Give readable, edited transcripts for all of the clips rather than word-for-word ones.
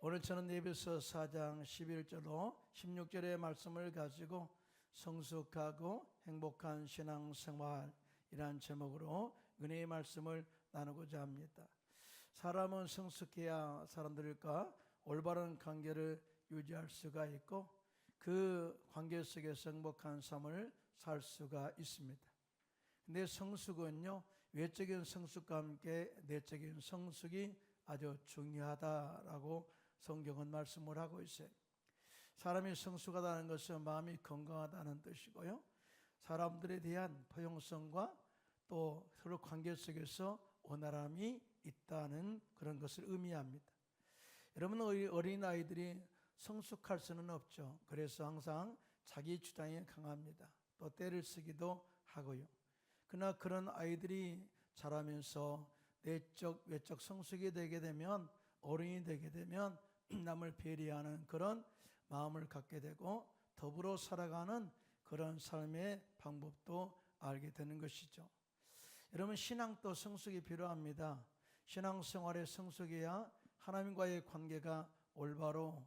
오늘 저는 에베소 4장 11절로 16절의 말씀을 가지고 성숙하고 행복한 신앙생활이란 제목으로 은혜의 말씀을 나누고자 합니다. 사람은 성숙해야 사람들과 올바른 관계를 유지할 수가 있고 그 관계 속에서 행복한 삶을 살 수가 있습니다. 근데 성숙은요, 외적인 성숙과 함께 내적인 성숙이 아주 중요하다라고 성경은 말씀을 하고 있어요. 사람이 성숙하다는 것은 마음이 건강하다는 뜻이고요, 사람들에 대한 포용성과 또 서로 관계 속에서 원활함이 있다는 그런 것을 의미합니다. 여러분, 어린아이들이 성숙할 수는 없죠. 그래서 항상 자기 주장이 강합니다. 또 때를 쓰기도 하고요. 그러나 그런 아이들이 자라면서 내적, 외적 성숙이 되게 되면, 어른이 되게 되면 남을 배려하는 그런 마음을 갖게 되고 더불어 살아가는 그런 삶의 방법도 알게 되는 것이죠. 여러분, 신앙도 성숙이 필요합니다. 신앙생활의 성숙이야 하나님과의 관계가 올바로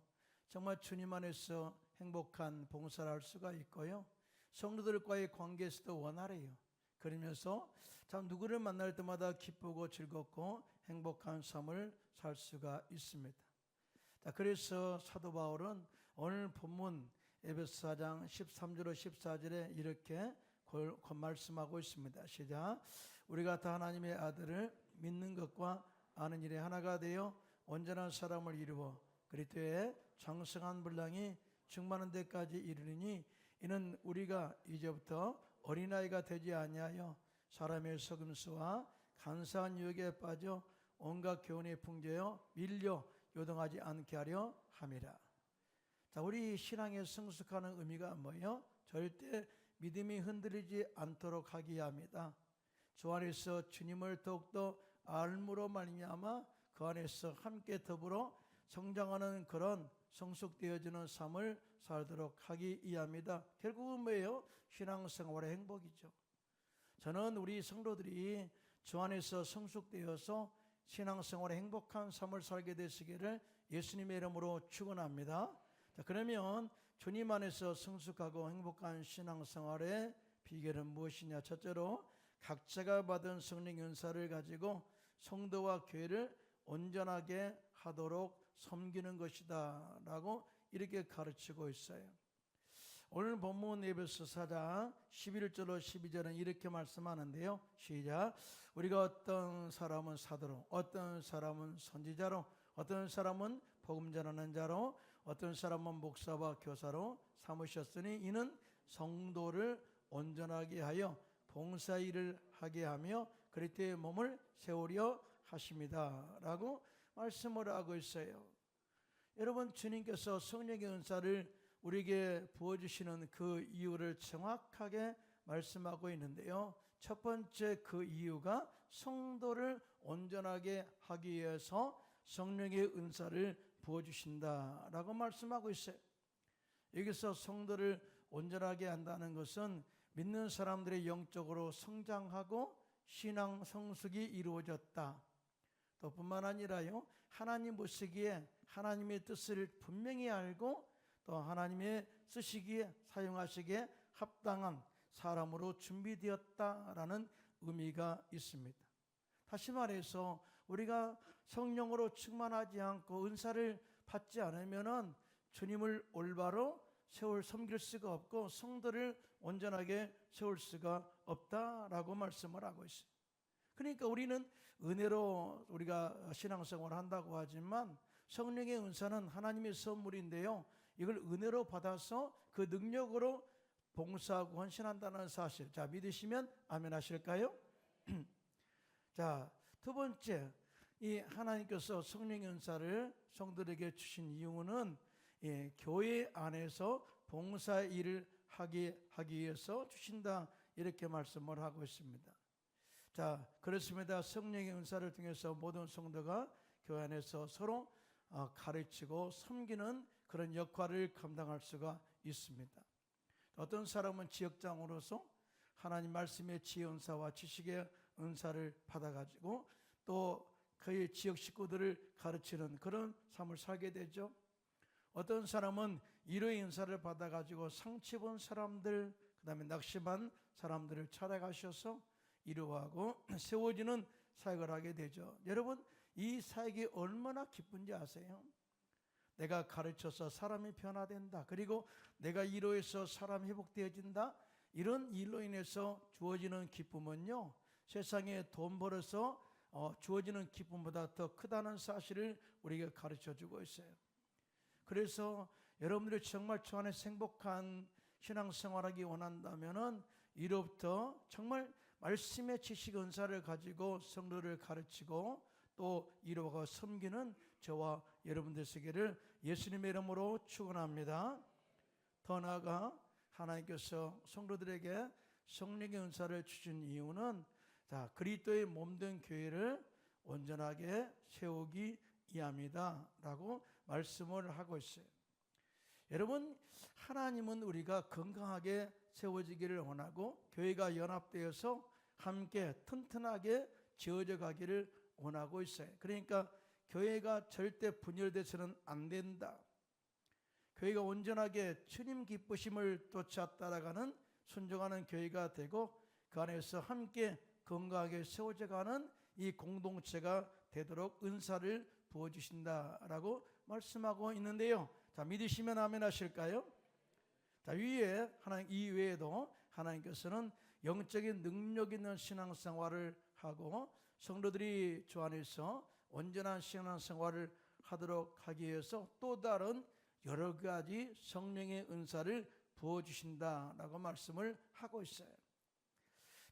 정말 주님 안에서 행복한 봉사를 할 수가 있고요, 성도들과의 관계에서도 원활해요. 그러면서 참 누구를 만날 때마다 기쁘고 즐겁고 행복한 삶을 살 수가 있습니다. 자, 그래서 사도 바울은 오늘 본문 에베소 4장 13절로 14절에 이렇게 말씀하고 있습니다. 시작. 우리가 다 하나님의 아들을 믿는 것과 아는 일에 하나가 되어 온전한 사람을 이루어 그리스도의 장성한 분량이 충만한 데까지 이르리니 이는 우리가 이제부터 어린아이가 되지 아니하여 사람의 속임수와 간사한 유혹에 빠져 온갖 교훈에 풍조여 밀려 요동하지 않게 하려 함이라. 자, 우리 신앙의 성숙하는 의미가 뭐예요? 절대 믿음이 흔들리지 않도록 하기 위함이다. 주 안에서 주님을 더욱더 알므로 말미암아 그 안에서 함께 더불어 성장하는 그런 성숙되어지는 삶을 살도록 하기 위함이다. 결국은 뭐예요? 신앙생활의 행복이죠. 저는 우리 성도들이 주 안에서 성숙되어서 신앙생활의 행복한 삶을 살게 되시기를 예수님의 이름으로 축원합니다. 자, 그러면 주님 안에서 성숙하고 행복한 신앙생활의 비결은 무엇이냐? 첫째로 각자가 받은 성령 은사를 가지고 성도와 교회를 온전하게 하도록 섬기는 것이다 라고 이렇게 가르치고 있어요. 오늘 본문 에베소 4장 11절로 12절은 이렇게 말씀하는데요. 시작. 우리가 어떤 사람은 사도로, 어떤 사람은 선지자로, 어떤 사람은 복음 전하는 자로, 어떤 사람은 목사와 교사로 삼으셨으니 이는 성도를 온전하게 하여 봉사 일을 하게 하며 그리스도의 몸을 세우려 하십니다 라고 말씀을 하고 있어요. 여러분, 주님께서 성령의 은사를 우리에게 부어주시는 그 이유를 정확하게 말씀하고 있는데요, 첫 번째 그 이유가 성도를 온전하게 하기 위해서 성령의 은사를 부어주신다라고 말씀하고 있어요. 여기서 성도를 온전하게 한다는 것은 믿는 사람들의 영적으로 성장하고 신앙 성숙이 이루어졌다. 또 뿐만 아니라요, 하나님 보시기에 하나님의 뜻을 분명히 알고 또 하나님의 쓰시기에 사용하시기에 합당한 사람으로 준비되었다라는 의미가 있습니다. 다시 말해서 우리가 성령으로 충만하지 않고 은사를 받지 않으면 주님을 올바로 섬길 수가 없고 성도를 온전하게 세울 수가 없다라고 말씀을 하고 있어요. 그러니까 우리는 은혜로 우리가 신앙생활을 한다고 하지만 성령의 은사는 하나님의 선물인데요, 이걸 은혜로 받아서 그 능력으로 봉사하고 헌신한다는 사실, 자, 믿으시면 아멘 하실까요? 자, 두 번째, 이 하나님께서 성령의 은사를 성도들에게 주신 이유는 교회 안에서 봉사 일을 하기 위해서 주신다 이렇게 말씀을 하고 있습니다. 자, 그렇습니다. 성령의 은사를 통해서 모든 성도가 교회 안에서 서로 가르치고 섬기는 그런 역할을 감당할 수가 있습니다. 어떤 사람은 지역장으로서 하나님 말씀의 지혜 은사와 지식의 은사를 받아가지고 또 그의 지역 식구들을 가르치는 그런 삶을 살게 되죠. 어떤 사람은 위로의 은사를 받아가지고 상처 입은 사람들, 그 다음에 낙심한 사람들을 찾아가셔서 위로하고 세워지는 사역을 하게 되죠. 여러분, 이 사역이 얼마나 기쁜지 아세요? 내가 가르쳐서 사람이 변화된다, 그리고 내가 위로해서 사람이 회복되어진다, 이런 일로 인해서 주어지는 기쁨은요, 세상에 돈 벌어서 주어지는 기쁨보다 더 크다는 사실을 우리에게 가르쳐주고 있어요. 그래서 여러분들이 정말 주 안에서 행복한 신앙생활하기 원한다면은 이로부터 정말 말씀의 지식 은사를 가지고 성도를 가르치고 또 이루어가 섬기는 저와 여러분들 되기를 예수님의 이름으로 축원합니다. 더 나아가 하나님께서 성도들에게 성령의 은사를 주신 이유는 그리스도의 몸된 교회를 온전하게 세우기 위함이다 라고 말씀을 하고 있어요. 여러분, 하나님은 우리가 건강하게 세워지기를 원하고 교회가 연합되어서 함께 튼튼하게 지어져 가기를 원하고 있어요. 그러니까 교회가 절대 분열돼서는 안 된다. 교회가 온전하게 주님 기쁘심을 쫓아 따라가는 순종하는 교회가 되고 그 안에서 함께 건강하게 세워져 가는 이 공동체가 되도록 은사를 부어주신다라고 말씀하고 있는데요. 자, 믿으시면 아멘 하실까요? 자, 위에 하나님 이외에도 하나님께서는 영적인 능력 있는 신앙생활을 하고 성도들이 주 안에서 온전한 신앙생활을 하도록 하기 위해서 또 다른 여러 가지 성령의 은사를 부어주신다라고 말씀을 하고 있어요.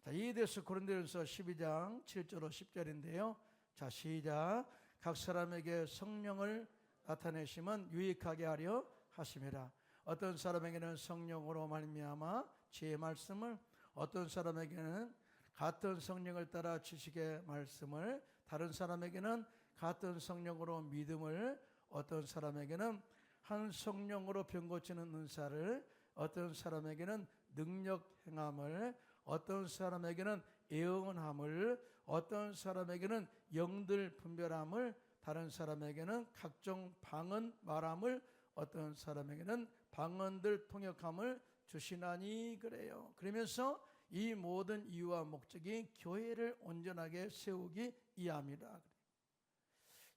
자, 이에 대해서 고린도전서 12장 7절로 10절인데요. 자, 시작. 각 사람에게 성령을 나타내심은 유익하게 하려 하심이라. 어떤 사람에게는 성령으로 말미암아 지혜의 말씀을, 어떤 사람에게는 같은 성령을 따라 지식의 말씀을, 다른 사람에게는 같은 성령으로 믿음을, 어떤 사람에게는 한 성령으로 병 고치는 은사를, 어떤 사람에게는 능력 행함을, 어떤 사람에게는 예언함을, 어떤 사람에게는 영들 분별함을, 다른 사람에게는 각종 방언 말함을, 어떤 사람에게는 방언들 통역함을 주시나니 그래요. 그러면서 이 모든 이유와 목적이 교회를 온전하게 세우기 위함이라.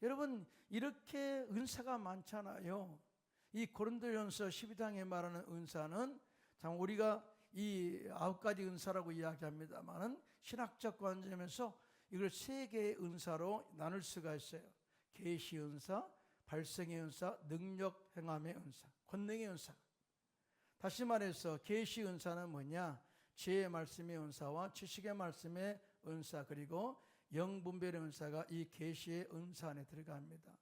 여러분, 이렇게 은사가 많잖아요. 이 고린도전서 12장에 말하는 은사는 참 우리가 이 9가지 은사라고 이야기합니다만은 신학적 관점에서 이걸 3개의 은사로 나눌 수가 있어요. 계시 은사, 발생의 은사, 능력 행함의 은사, 권능의 은사. 다시 말해서 계시 은사는 뭐냐? 지혜의 말씀의 은사와 지식의 말씀의 은사, 그리고 영분별의 은사가 이 계시의 은사 안에 들어갑니다.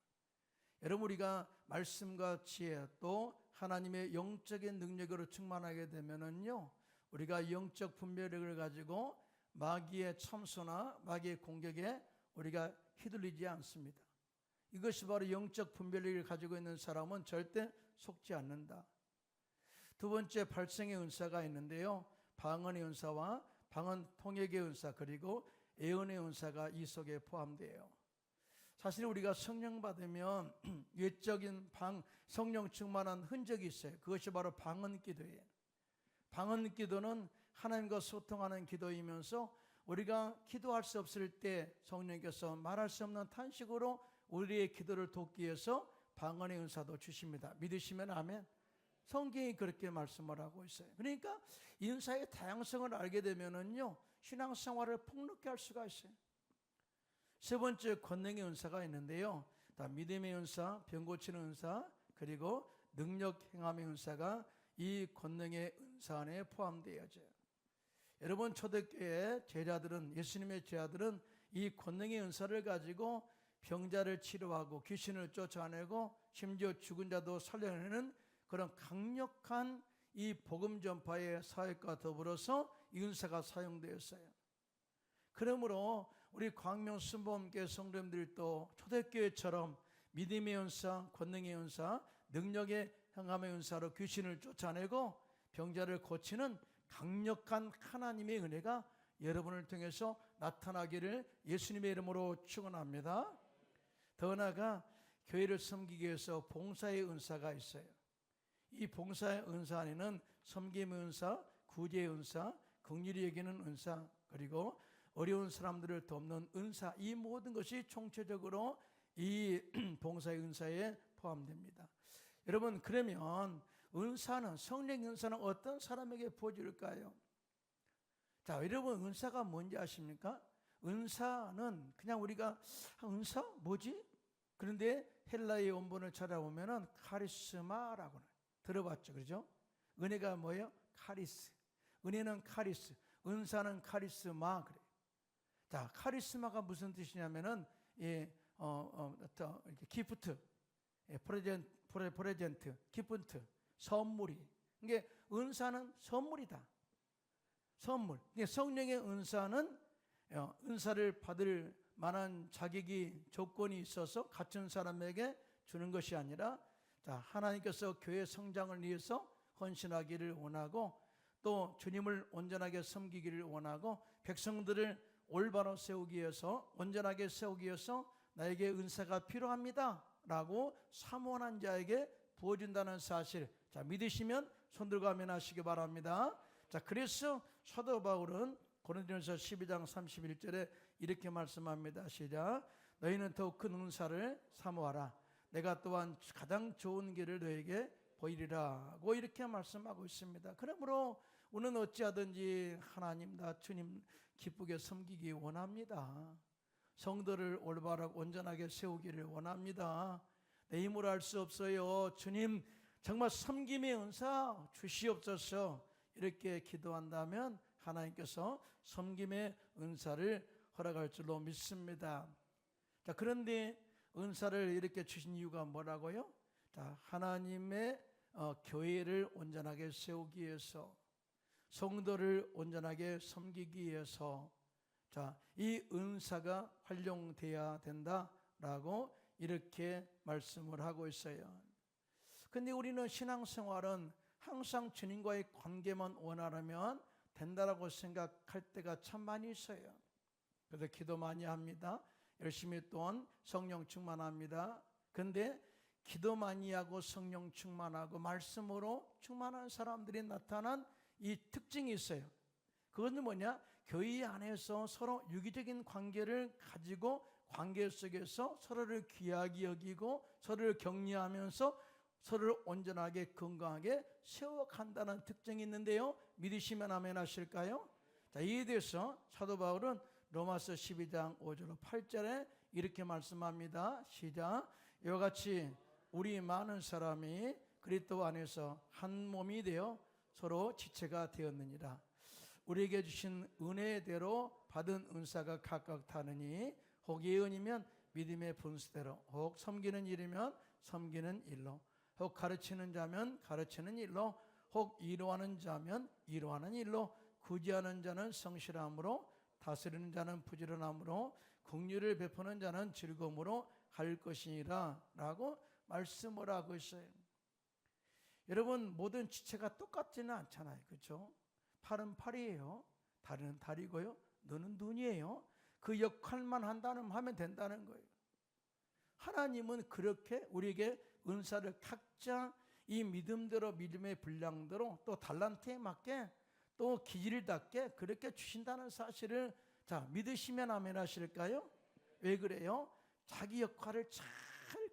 여러분, 우리가 말씀과 지혜 또 하나님의 영적인 능력으로 충만하게 되면은요, 우리가 영적 분별력을 가지고 마귀의 참소나 마귀의 공격에 우리가 휘둘리지 않습니다. 이것이 바로 영적 분별력을 가지고 있는 사람은 절대 속지 않는다. 두 번째, 발생의 은사가 있는데요. 방언의 은사와 방언 통역의 은사, 그리고 예언의 은사가 이 속에 포함돼요. 사실 우리가 성령 받으면 외적인 성령 충만한 흔적이 있어요. 그것이 바로 방언 기도예요. 방언 기도는 하나님과 소통하는 기도이면서 우리가 기도할 수 없을 때 성령께서 말할 수 없는 탄식으로 우리의 기도를 돕기 위해서 방언의 은사도 주십니다. 믿으시면 아멘. 성경이 그렇게 말씀을 하고 있어요. 그러니까 이 은사의 다양성을 알게 되면은요, 신앙생활을 풍요롭게 할 수가 있어요. 세 번째, 권능의 은사가 있는데요. 믿음의 은사, 병 고치는 은사, 그리고 능력 행함의 은사가 이 권능의 은사 안에 포함되어져요. 여러분, 초대교회 제자들은, 예수님의 제자들은 이 권능의 은사를 가지고 병자를 치료하고 귀신을 쫓아내고 심지어 죽은 자도 살려내는 그런 강력한 이 복음 전파의 사역과 더불어서 이 은사가 사용되었어요. 그러므로 우리 광명 순복음교회 성도님들도 초대교회처럼 믿음의 은사, 권능의 은사, 능력의 행함의 은사로 귀신을 쫓아내고 병자를 고치는 강력한 하나님의 은혜가 여러분을 통해서 나타나기를 예수님의 이름으로 축원합니다. 더 나아가 교회를 섬기기 위해서 봉사의 은사가 있어요. 이 봉사의 은사 안에는 섬김의 은사, 구제의 은사, 긍휼히 여기는 은사, 그리고 어려운 사람들을 돕는 은사, 이 모든 것이 총체적으로 이 봉사의 은사에 포함됩니다. 여러분, 그러면 은사는, 성령의 은사는 어떤 사람에게 부어질까요? 자, 여러분, 은사가 뭔지 아십니까? 은사는 그냥 우리가 은사? 뭐지? 그런데 헬라의 원본을 찾아보면은 카리스마라고 들어봤죠, 그렇죠? 은혜가 뭐예요? 카리스. 은혜는 카리스, 은사는 카리스마 그래요. 자, 카리스마가 무슨 뜻이냐면은 이렇게 기프트, 프레젠트, 기프트, 선물이. 이게 은사는 선물이다. 선물. 성령의 은사는 은사를 받을 만한 자격이 조건이 있어서 갖춘 사람에게 주는 것이 아니라, 자, 하나님께서 교회 성장을 위해서 헌신하기를 원하고 또 주님을 온전하게 섬기기를 원하고 백성들을 올바로 세우기 위해서, 온전하게 세우기 위해서 나에게 은사가 필요합니다 라고 사모하는 자에게 부어준다는 사실, 자, 믿으시면 손들고 아멘하시기 바랍니다. 자, 그래서 사도 바울은 고린도전서 12장 31절에 이렇게 말씀합니다. 시작. 너희는 더욱 큰 은사를 사모하라. 내가 또한 가장 좋은 길을 너에게 보이리라고 이렇게 말씀하고 있습니다. 그러므로 우리는 어찌하든지 하나님, 나 주님 기쁘게 섬기기 원합니다. 성도를 올바르고 온전하게 세우기를 원합니다. 내 힘으로 할 수 없어요. 주님 정말 섬김의 은사 주시옵소서. 이렇게 기도한다면 하나님께서 섬김의 은사를 허락할 줄로 믿습니다. 자, 그런데 은사를 이렇게 주신 이유가 뭐라고요? 자, 하나님의 교회를 온전하게 세우기 위해서, 성도를 온전하게 섬기기 위해서, 자, 이 은사가 활용돼야 된다라고 이렇게 말씀을 하고 있어요. 근데 우리는 신앙생활은 항상 주님과의 관계만 원하려면 된다라고 생각할 때가 참 많이 있어요. 그래서 기도 많이 합니다. 열심히 또한 성령 충만합니다. 근데 기도 많이 하고 성령 충만하고 말씀으로 충만한 사람들이 나타난 이 특징이 있어요. 그것은 뭐냐? 교회 안에서 서로 유기적인 관계를 가지고 관계 속에서 서로를 귀하게 여기고 서로를 격려하면서 서로를 온전하게 건강하게 세워간다는 특징이 있는데요. 믿으시면 아멘 하실까요? 자, 이에 대해서 사도 바울은 로마서 12장 5절 8절에 이렇게 말씀합니다. 시작. 이와 같이 우리 많은 사람이 그리스도 안에서 한 몸이 되어 서로 지체가 되었느니라. 우리에게 주신 은혜대로 받은 은사가 각각 다르니 혹 예언이면 믿음의 분수대로, 혹 섬기는 일이면 섬기는 일로, 혹 가르치는 자면 가르치는 일로, 혹 이로하는 자면 이로하는 일로, 구제하는 자는 성실함으로, 다스리는 자는 부지런함으로, 긍휼을 베푸는 자는 즐거움으로 할 것이니라 라고 말씀을 하고 있어요. 여러분, 모든 지체가 똑같지는 않잖아요. 그렇죠? 팔은 팔이에요. 다리는 다리고요. 눈은 눈이에요. 그 역할만 하면 된다는 거예요. 하나님은 그렇게 우리에게 은사를 각자 이 믿음대로, 믿음의 분량대로, 또 달란트에 맞게, 또 기질답게 그렇게 주신다는 사실을, 자, 믿으시면 아멘 하실까요? 왜 그래요? 자기 역할을 잘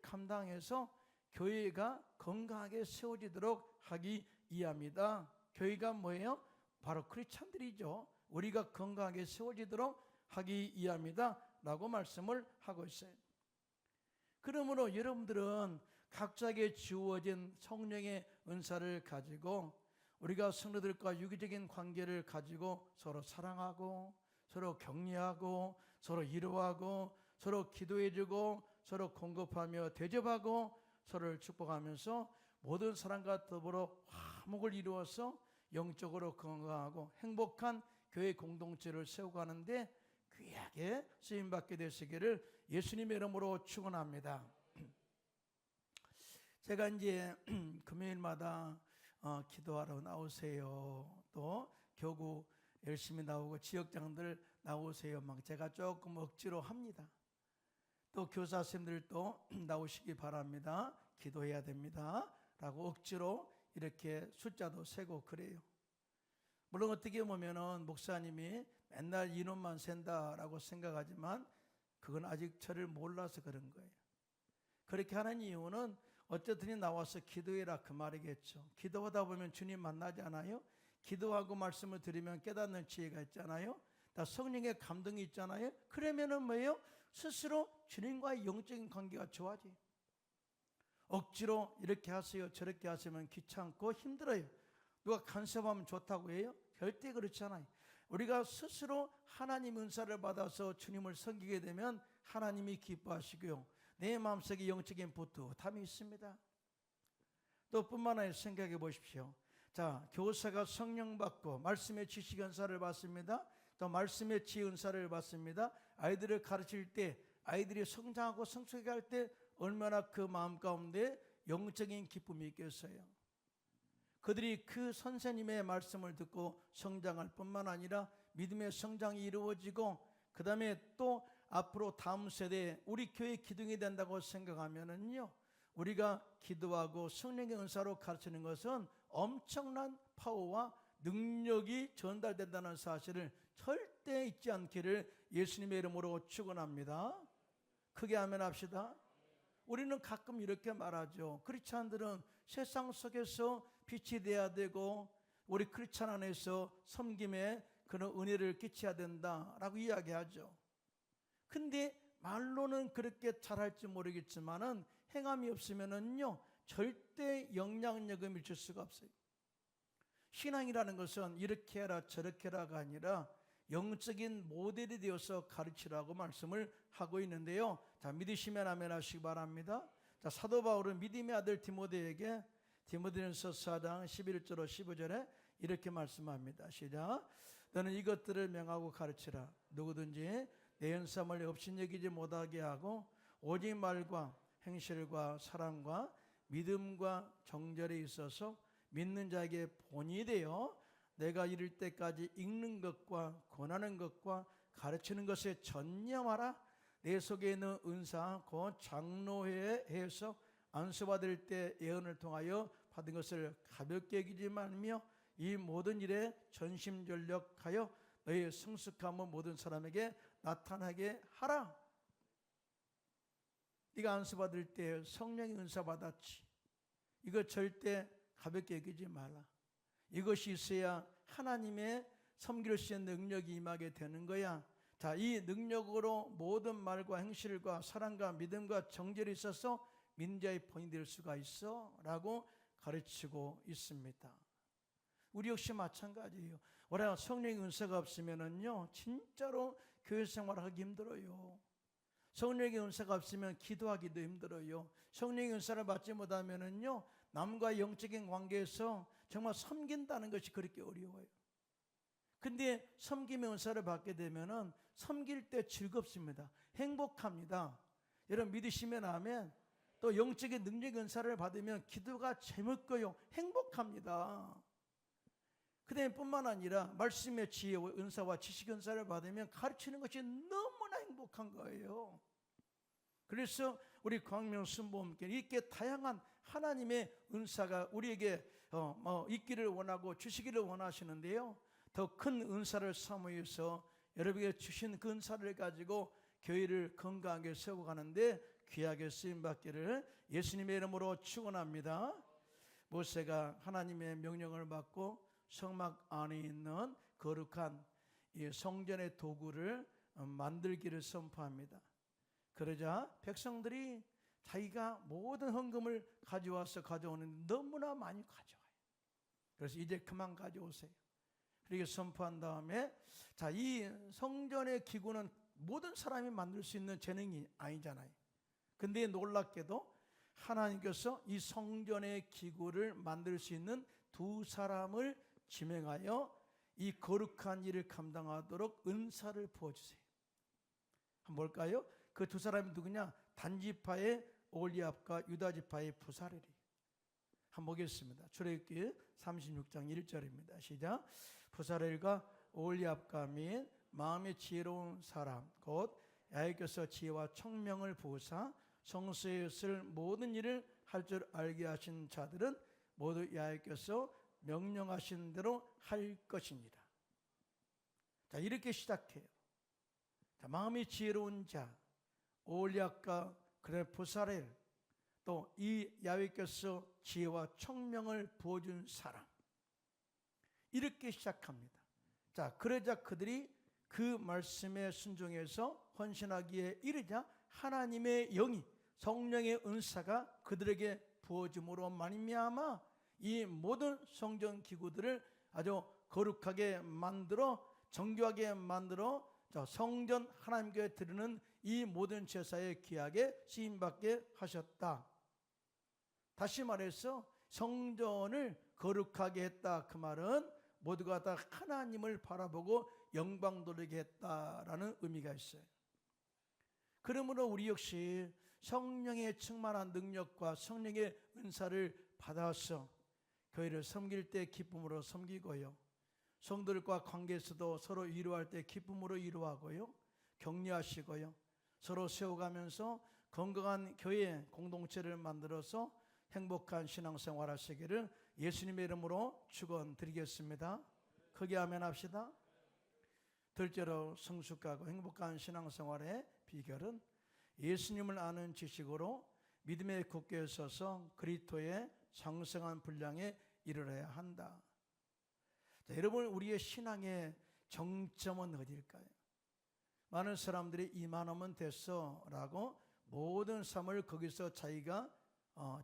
감당해서 교회가 건강하게 세워지도록 하기 위함이다. 교회가 뭐예요? 바로 크리스찬들이죠. 우리가 건강하게 세워지도록 하기 위함이다 라고 말씀을 하고 있어요. 그러므로 여러분들은 각자에게 주어진 성령의 은사를 가지고 우리가 성도들과 유기적인 관계를 가지고 서로 사랑하고 서로 격려하고 서로 위로하고 서로 기도해주고 서로 공급하며 대접하고 서로를 축복하면서 모든 사람과 더불어 화목을 이루어서 영적으로 건강하고 행복한 교회 공동체를 세워가는데 귀하게 쓰임받게 되시기를 예수님의 이름으로 축원합니다. 제가 이제 금요일마다 기도하러 나오세요. 또 교구 열심히 나오고 지역장들 나오세요. 막 제가 조금 억지로 합니다. 또 교사 선생님들도 나오시기 바랍니다. 기도해야 됩니다. 라고 억지로 이렇게 숫자도 세고 그래요. 물론 어떻게 보면은 목사님이 맨날 인원만 센다라고 생각하지만 그건 아직 저를 몰라서 그런 거예요. 그렇게 하는 이유는 어쨌든 나와서 기도해라 그 말이겠죠. 기도하다 보면 주님 만나지 않아요? 기도하고 말씀을 드리면 깨닫는 지혜가 있잖아요. 다 성령의 감동이 있잖아요. 그러면은 뭐예요? 스스로 주님과의 영적인 관계가 좋아져요. 억지로 이렇게 하세요 저렇게 하시면 귀찮고 힘들어요. 누가 간섭하면 좋다고 해요? 절대 그렇지 않아요. 우리가 스스로 하나님 은사를 받아서 주님을 섬기게 되면 하나님이 기뻐하시고요. 내 마음속에 영적인 뿌듯함이 있습니다. 또 뿐만 아니라 생각해 보십시오. 자, 교사가 성령 받고 말씀의 지식 은사를 받습니다. 또 말씀의 지혜 은사를 받습니다. 아이들을 가르칠 때 아이들이 성장하고 성숙해 할 때 얼마나 그 마음 가운데 영적인 기쁨이 있겠어요. 그들이 그 선생님의 말씀을 듣고 성장할 뿐만 아니라 믿음의 성장이 이루어지고 그 다음에 또 앞으로 다음 세대에 우리 교회 기둥이 된다고 생각하면은요, 우리가 기도하고 성령의 은사로 가르치는 것은 엄청난 파워와 능력이 전달된다는 사실을 절대 잊지 않기를 예수님의 이름으로 축원합니다. 크게 아멘 합시다. 우리는 가끔 이렇게 말하죠. 크리스찬들은 세상 속에서 빛이 돼야 되고 우리 크리스찬 안에서 섬김에 그런 은혜를 끼쳐야 된다라고 이야기하죠. 근데 말로는 그렇게 잘할지 모르겠지만은 행함이 없으면은요 절대 영향력을 미칠 수가 없어요. 신앙이라는 것은 이렇게 해라 저렇게 해라가 아니라 영적인 모델이 되어서 가르치라고 말씀을 하고 있는데요. 자, 믿으시면 아멘 하시기 바랍니다. 자, 사도 바울은 믿음의 아들 디모데에게 디모데전서 4장 11절로 15절에 이렇게 말씀합니다. 시작. 너는 이것들을 명하고 가르치라. 누구든지 내 연삼을 업신여기지 못하게 하고 오직 말과 행실과 사랑과 믿음과 정절에 있어서 믿는 자에게 본이 되어 내가 이를 때까지 읽는 것과 권하는 것과 가르치는 것에 전념하라. 내 속에 있는 은사 곧 장로회에서 안수받을 때 예언을 통하여 받은 것을 가볍게 여기지 말며 이 모든 일에 전심전력하여 너의 성숙함을 모든 사람에게 나타나게 하라. 네가 안수받을 때 성령의 은사 받았지. 이거 절대 가볍게 여기지 말라. 이것이 있어야 하나님의 섬길 수 있는 능력이 임하게 되는 거야. 자, 이 능력으로 모든 말과 행실과 사랑과 믿음과 정절이 있어서 민자의 본이 될 수가 있어 라고 가르치고 있습니다. 우리 역시 마찬가지예요. 우리가 성령의 은사가 없으면은요 진짜로 교회 생활하기 힘들어요. 성령의 은사가 없으면 기도하기도 힘들어요. 성령의 은사를 받지 못하면은요 남과 영적인 관계에서 정말 섬긴다는 것이 그렇게 어려워요. 근데 섬김의 은사를 받게 되면은 섬길 때 즐겁습니다. 행복합니다. 여러분 믿으시면 아멘. 또 영적인 능력의 은사를 받으면 기도가 재밌고요 행복합니다. 그다음에 뿐만 아니라 말씀의 지혜 은사와 지식 은사를 받으면 가르치는 것이 너무나 행복한 거예요. 그래서 우리 광명 순복음교회 이렇게 다양한 하나님의 은사가 우리에게 있기를 원하고 주시기를 원하시는데요. 더 큰 은사를 사모해서 여러분에게 주신 그 은사를 가지고 교회를 건강하게 세워가는데 귀하게 쓰임받기를 예수님의 이름으로 축원합니다. 모세가 하나님의 명령을 받고 성막 안에 있는 거룩한 이 성전의 도구를 만들기를 선포합니다. 그러자 백성들이 자기가 모든 헌금을 가져와서 가져오는 너무나 많이 가져와요. 그래서 이제 그만 가져오세요. 그렇게 선포한 다음에 자, 이 성전의 기구는 모든 사람이 만들 수 있는 재능이 아니잖아요. 근데 놀랍게도 하나님께서 이 성전의 기구를 만들 수 있는 두 사람을 지명하여 이 거룩한 일을 감당하도록 은사를 부어주세요. 한번 볼까요? 그 두 사람이 누구냐? 단지파의 올리압과 유다지파의 부사렐이. 한번 보겠습니다. 출애굽기 36장 1절입니다. 시작. 부사렐과 올리압과 및 마음의 지혜로운 사람 곧 야훼께서 지혜와 총명을 부으사 성소에 있을 모든 일을 할 줄 알게 하신 자들은 모두 야훼께서 명령하신 대로 할 것이니라. 자, 이렇게 시작해요. 자, 마음이 지혜로운 자 올리압과 그의 부사렐, 또 이 야훼께서 지혜와 총명을 부어준 사람, 이렇게 시작합니다. 자, 그러자 그들이 그 말씀에 순종해서 헌신하기에 이르자 하나님의 영이, 성령의 은사가 그들에게 부어짐으로 말미암아 이 모든 성전 기구들을 아주 거룩하게 만들어, 정교하게 만들어 성전 하나님께 드리는 이 모든 제사에 귀하게 쓰임받게 하셨다. 다시 말해서 성전을 거룩하게 했다. 그 말은 모두가 다 하나님을 바라보고 영광 돌리게 했다라는 의미가 있어요. 그러므로 우리 역시 성령의 충만한 능력과 성령의 은사를 받아서 교회를 섬길 때 기쁨으로 섬기고요, 성도들과 관계에서도 서로 위로할 때 기쁨으로 위로하고요, 격려하시고요, 서로 세워가면서 건강한 교회 공동체를 만들어서 행복한 신앙생활 하시기를 예수님의 이름으로 축원드리겠습니다. 크게 아멘 합시다. 둘째로 성숙하고 행복한 신앙생활의 비결은 예수님을 아는 지식으로 믿음에 굳게 서서 그리스도의 장성한 분량에 이르러야 한다. 자, 여러분, 우리의 신앙의 정점은 어디일까요? 많은 사람들이 이만하면 됐어 라고 모든 삶을 거기서 자기가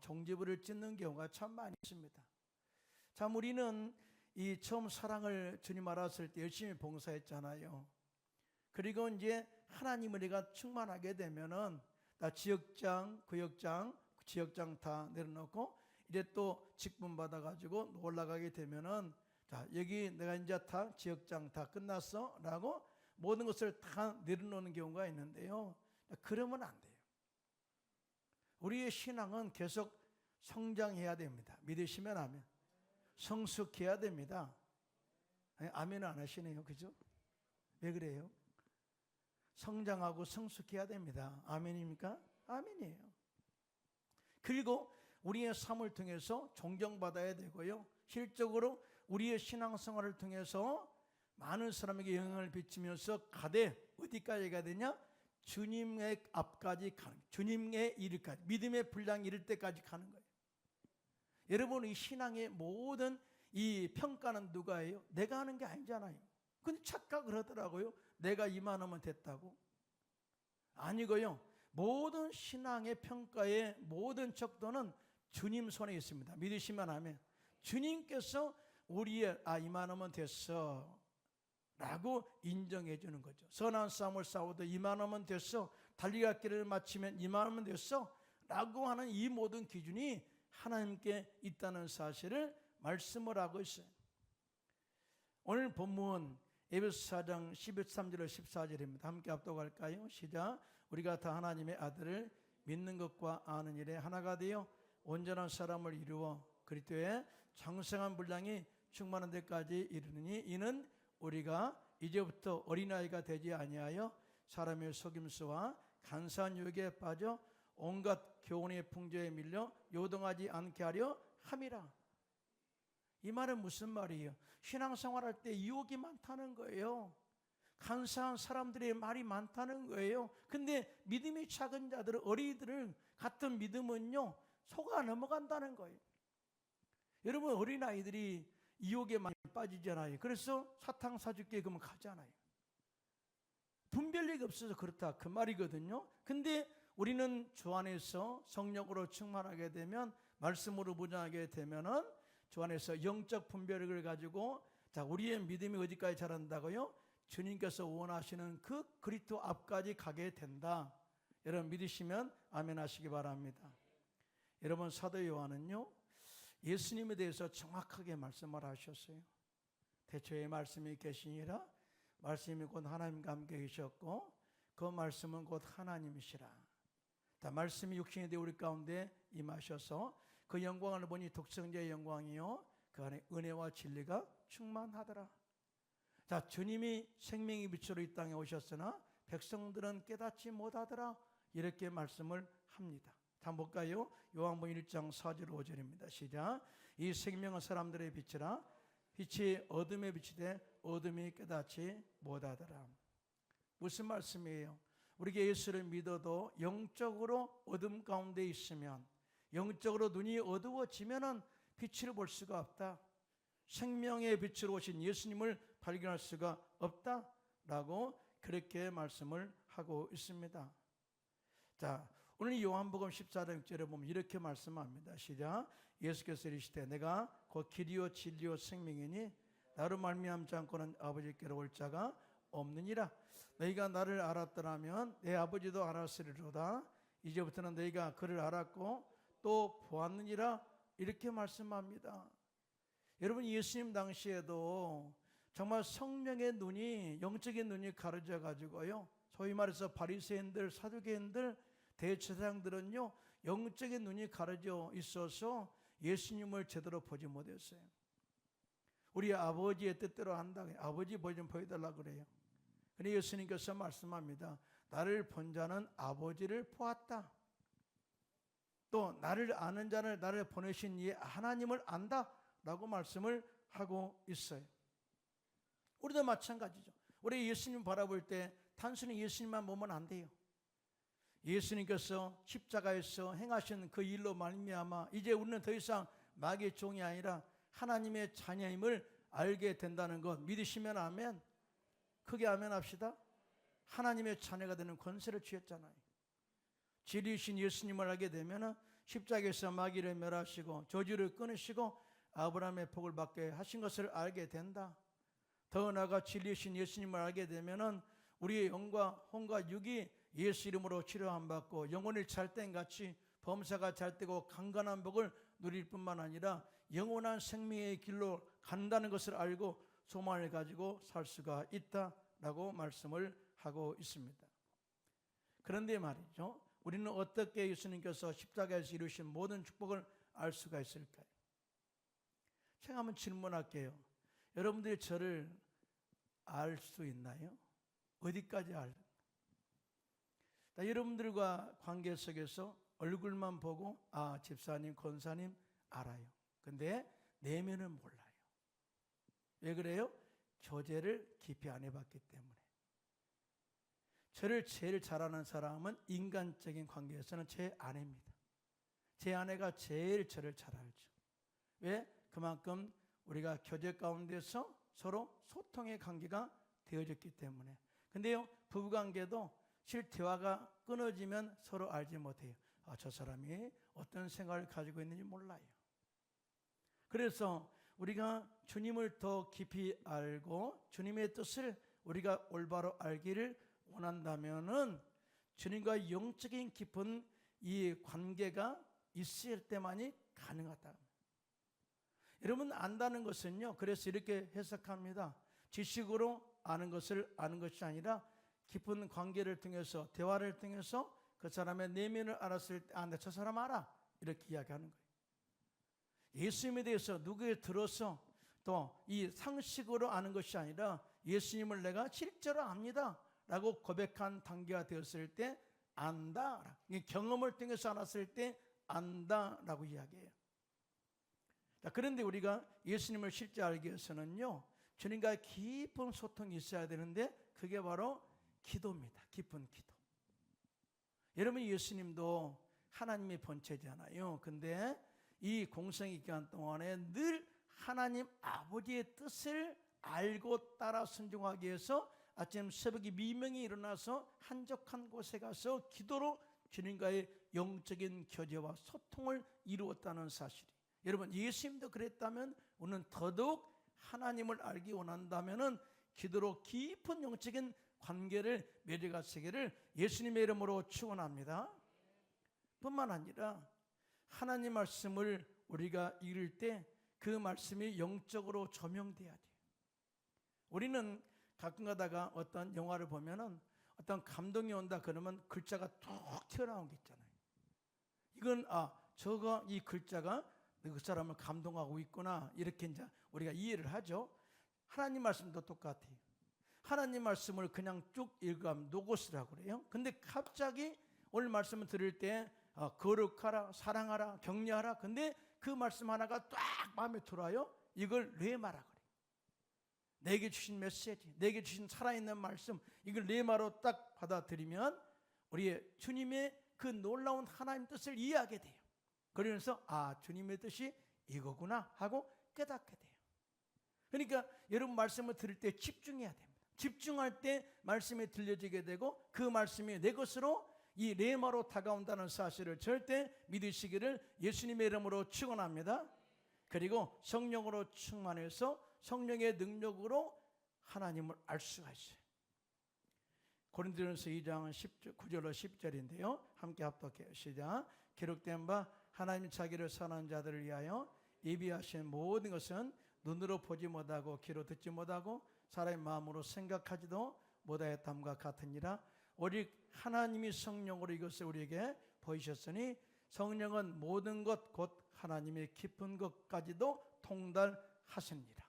종지부를 찍는 경우가 참 많이 있습니다. 참, 우리는 이 처음 사랑을 주님 알았을 때 열심히 봉사했잖아요. 그리고 이제 하나님 은혜가 충만하게 되면은 다 지역장, 구역장, 지역장 다 내려놓고 이제 또 직분 받아가지고 올라가게 되면은 자, 여기 내가 이제 다 지역장 다 끝났어 라고 모든 것을 다 내려놓는 경우가 있는데요. 그러면 안 돼요. 우리의 신앙은 계속 성장해야 됩니다. 믿으시면 아멘. 성숙해야 됩니다. 아멘은 안 하시네요. 그죠? 왜 그래요? 성장하고 성숙해야 됩니다. 아멘입니까? 아멘이에요. 그리고 우리의 삶을 통해서 존경받아야 되고요, 실적으로 우리의 신앙생활을 통해서 많은 사람에게 영향을 비치면서 가되 어디까지 가야 되냐? 주님의 앞까지 가는, 주님의 이르까지, 믿음의 분량이 이를 때까지 가는 거예요. 여러분, 이 신앙의 모든 이 평가는 누가 해요? 내가 하는 게 아니잖아요. 근데 착각을 하더라고요. 내가 이만하면 됐다고. 아니고요, 모든 신앙의 평가의 모든 척도는 주님 손에 있습니다. 믿으시면 아멘. 주님께서 우리의 이만하면 됐어 라고 인정해 주는 거죠. 선한 싸움을 싸워도 이만하면 됐어, 달리갈 길을 마치면 이만하면 됐어 라고 하는 이 모든 기준이 하나님께 있다는 사실을 말씀을 하고 있어요. 오늘 본문 에베소 4장 13절로 14절입니다. 함께 압독할까요? 시작. 우리가 다 하나님의 아들을 믿는 것과 아는 일에 하나가 되어 온전한 사람을 이루어 그리스도의 장성한 분량이 충만한 데까지 이르느니 이는 우리가 이제부터 어린아이가 되지 아니하여 사람의 속임수와 간사한 유혹에 빠져 온갖 교훈의 풍조에 밀려 요동하지 않게 하려 함이라. 이 말은 무슨 말이에요? 신앙생활할 때 유혹이 많다는 거예요. 간사한 사람들의 말이 많다는 거예요. 근데 믿음이 작은 자들, 어린이들 같은 믿음은요, 속아 넘어간다는 거예요. 여러분, 어린아이들이 유혹에 많이 빠지잖아요. 그래서 사탕 사줄게 그러면 가잖아요. 분별력이 없어서 그렇다, 그 말이거든요. 근데 우리는 주 안에서 성령으로 충만하게 되면, 말씀으로 무장하게 되면은 주 안에서 영적 분별력을 가지고, 자, 우리의 믿음이 어디까지 자란다고요? 주님께서 원하시는 그 그리스도 앞까지 가게 된다. 여러분 믿으시면 아멘 하시기 바랍니다. 여러분, 사도 요한은요, 예수님에 대해서 정확하게 말씀을 하셨어요. 태초에 말씀이 계시니라, 말씀이 곧 하나님과 함께 계셨고 그 말씀은 곧 하나님이시라. 다 말씀이 육신이 되어 우리 가운데 임하셔서 그 영광을 보니 독생자의 영광이요 그 안에 은혜와 진리가 충만하더라. 자, 주님이 생명의 빛으로 이 땅에 오셨으나 백성들은 깨닫지 못하더라. 이렇게 말씀을 합니다. 한번 볼까요? 요한복음 1장 4절 5절입니다. 시작. 이 생명은 사람들의 빛이라. 빛이 어둠에 비치되 어둠이 깨닫지 못하더라. 무슨 말씀이에요? 우리가 예수를 믿어도 영적으로 어둠 가운데 있으면, 영적으로 눈이 어두워지면은 빛을 볼 수가 없다. 생명의 빛으로 오신 예수님을 발견할 수가 없다라고 그렇게 말씀을 하고 있습니다. 자, 오늘 요한복음 14장 6절에 보면 이렇게 말씀합니다. 시작. 예수께서 이르시되 내가 곧 길이요 진리요 생명이니 나로 말미암지 않고는 아버지께로 올 자가 없느니라. 너희가 나를 알았더라면 내 아버지도 알았으리로다. 이제부터는 너희가 그를 알았고 또 보았느니라. 이렇게 말씀합니다. 여러분, 예수님 당시에도 정말 성령의 눈이, 영적인 눈이 가려져 가지고요, 소위 말해서 바리새인들, 사두개인들, 대제사장들은요 영적인 눈이 가려져 있어서 예수님을 제대로 보지 못했어요. 우리 아버지의 뜻대로 한다. 아버지 뭐 좀 보여달라 그래요. 근데 예수님께서 말씀합니다. 나를 본 자는 아버지를 보았다. 또 나를 아는 자는 나를 보내신 이 하나님을 안다 라고 말씀을 하고 있어요. 우리도 마찬가지죠. 우리 예수님 바라볼 때 단순히 예수님만 보면 안 돼요. 예수님께서 십자가에서 행하신 그 일로 말미암아 이제 우리는 더 이상 마귀의 종이 아니라 하나님의 자녀임을 알게 된다는 것 믿으시면 아멘. 크게 아멘 합시다. 하나님의 자녀가 되는 권세를 취했잖아요. 진리이신 예수님을 알게 되면 십자가에서 마귀를 멸하시고 저주를 끊으시고 아브라함의 복을 받게 하신 것을 알게 된다. 더 나아가 진리이신 예수님을 알게 되면 우리의 영과 혼과 육이 예수 이름으로 치료함 받고 영혼이 잘된 같이 범사가 잘되고 강건한 복을 누릴 뿐만 아니라 영원한 생명의 길로 간다는 것을 알고 소망을 가지고 살 수가 있다라고 말씀을 하고 있습니다. 그런데 말이죠, 우리는 어떻게 예수님께서 십자가에서 이루신 모든 축복을 알 수가 있을까요? 제가 한번 질문할게요. 여러분들이 저를 알 수 있나요? 어디까지 알까요? 여러분들과 관계 속에서 얼굴만 보고 집사님, 권사님 알아요. 근데 내면은 몰라요. 왜 그래요? 교제를 깊이 안 해봤기 때문에. 저를 제일 잘 아는 사람은 인간적인 관계에서는 제 아내입니다. 제 아내가 제일 저를 잘 알죠. 왜? 그만큼 우리가 교제 가운데서 서로 소통의 관계가 되어졌기 때문에. 근데요, 부부관계도 실 대화가 끊어지면 서로 알지 못해요. 저 사람이 어떤 생각을 가지고 있는지 몰라요. 그래서 우리가 주님을 더 깊이 알고 주님의 뜻을 우리가 올바로 알기를 원한다면은 주님과 영적인 깊은 이 관계가 있을 때만이 가능하다. 여러분, 안다는 것은요, 그래서 이렇게 해석합니다. 지식으로 아는 것을 아는 것이 아니라 깊은 관계를 통해서, 대화를 통해서 그 사람의 내면을 알았을 때 나 저 사람 알아, 이렇게 이야기하는 거예요. 예수님에 대해서 누구에 들어서 또 이 상식으로 아는 것이 아니라 예수님을 내가 실제로 압니다 라고 고백한 단계가 되었을 때 안다, 경험을 통해서 알았을 때 안다라고 이야기해요. 그런데 우리가 예수님을 실제 알기 위해서는요, 주님과 깊은 소통이 있어야 되는데 그게 바로 기도입니다. 깊은 기도. 여러분, 예수님도 하나님의 본체잖아요. 근데 이 공생의 기간 동안에 늘 하나님 아버지의 뜻을 알고 따라 순종하기 위해서 아침 새벽에 미명이 일어나서 한적한 곳에 가서 기도로 주님과의 영적인 교제와 소통을 이루었다는 사실이. 여러분, 예수님도 그랬다면 우리는 더더욱 하나님을 알기 원한다면은 기도로 깊은 영적인 관계를 맺어가시기를 예수님의 이름으로 축원합니다. 뿐만 아니라 하나님 말씀을 우리가 읽을 때 그 말씀이 영적으로 조명돼야 돼요. 우리는 가끔 가다가 어떤 영화를 보면은 어떤 감동이 온다 그러면 글자가 툭 튀어나온 게 있잖아요. 이건 저거 이 글자가 그 사람을 감동하고 있구나, 이렇게 이제 우리가 이해를 하죠. 하나님 말씀도 똑같아요. 하나님 말씀을 그냥 쭉 읽으면 노고스라고 그래요. 근데 갑자기 오늘 말씀을 들을 때 거룩하라, 사랑하라, 격려하라. 근데 그 말씀 하나가 딱 마음에 들어요. 이걸 레마라 그래요. 내게 주신 메시지, 내게 주신 살아있는 말씀, 이걸 레마로 딱 받아들이면 우리의 주님의 그 놀라운 하나님 뜻을 이해하게 돼요. 그러면서 주님의 뜻이 이거구나 하고 깨닫게 돼요. 그러니까 여러분 말씀을 들을 때 집중해야 됩니다. 집중할 때 말씀이 들려지게 되고 그 말씀이 내 것으로 이 레마로 다가온다는 사실을 절대 믿으시기를 예수님의 이름으로 축원합니다. 그리고 성령으로 충만해서 성령의 능력으로 하나님을 알 수가 있어요. 고린도전서 2장 9절로 10절인데요. 함께 합독해요. 시작. 기록된 바 하나님 자기를 선한 자들을 위하여 예비하신 모든 것은 눈으로 보지 못하고 귀로 듣지 못하고 사람의 마음으로 생각하지도 못하였담과 같으니라. 오직 하나님이 성령으로 이것을 우리에게 보이셨으니 성령은 모든 것 곧 하나님의 깊은 것까지도 통달하십니다.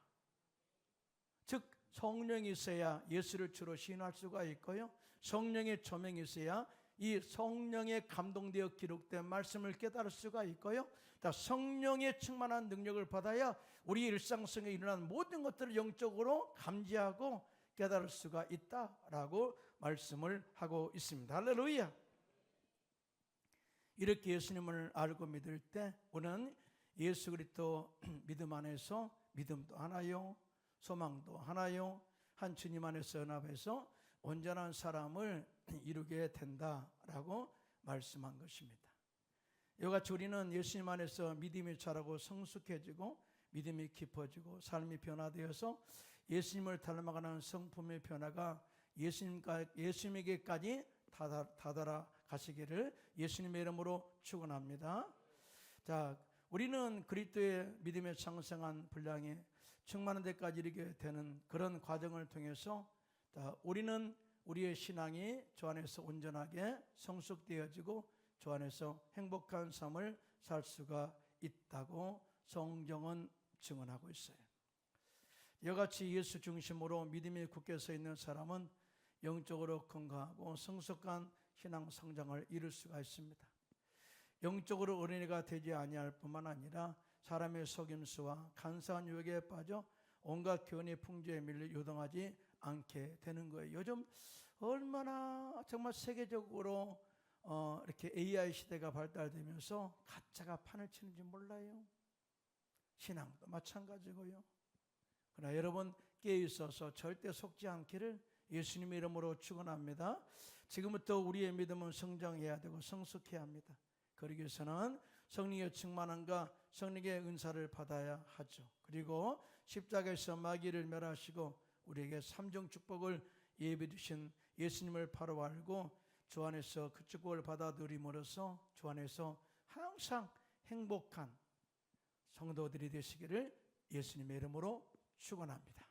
즉 성령이 있어야 예수를 주로 시인할 수가 있고요. 성령의 조명이 있어야 이 성령에 감동되어 기록된 말씀을 깨달을 수가 있고요. 성령의 충만한 능력을 받아야 우리 일상성에 일어난 모든 것들을 영적으로 감지하고 깨달을 수가 있다라고 말씀을 하고 있습니다. 할렐루야. 이렇게 예수님을 알고 믿을 때 우리는 예수 그리스도 믿음 안에서 믿음도 하나요, 소망도 하나요, 한 주님 안에서 연합해서 온전한 사람을 이루게 된다라고 말씀한 것입니다. 이같이 우리는 예수님 안에서 믿음이 자라고 성숙해지고 믿음이 깊어지고 삶이 변화되어서 예수님을 닮아가는 성품의 변화가 예수님에게까지 다다라 가시기를 예수님의 이름으로 축원합니다. 자, 우리는 그리스도의 믿음에 창성한 분량에 충만한 데까지 이르게 되는 그런 과정을 통해서 우리는 우리의 신앙이 주 안에서 온전하게 성숙되어지고 주 안에서 행복한 삶을 살 수가 있다고 성경은 증언하고 있어요. 이같이 예수 중심으로 믿음이 굳게 서 있는 사람은 영적으로 건강하고 성숙한 신앙 성장을 이룰 수가 있습니다. 영적으로 어린이가 되지 아니할 뿐만 아니라 사람의 속임수와 간사한 유혹에 빠져 온갖 교훈의 풍조에 밀려 요동하지 않게 되는 거예요. 요즘 얼마나 정말 세계적으로 이렇게 AI 시대가 발달되면서 가짜가 판을 치는지 몰라요. 신앙도 마찬가지고요. 그러나 여러분 깨어 있어서 절대 속지 않기를 예수님의 이름으로 축원합니다. 지금부터 우리의 믿음은 성장해야 되고 성숙해야 합니다. 그러기 위해서는 성령의 충만함과 성령의 은사를 받아야 하죠. 그리고 십자가에서 마귀를 멸하시고 우리에게 삼중 축복을 예비해 주신 예수님을 바로 알고 주 안에서 그 축복을 받아 누림으로써 주 안에서 항상 행복한 성도들이 되시기를 예수님의 이름으로 축원합니다.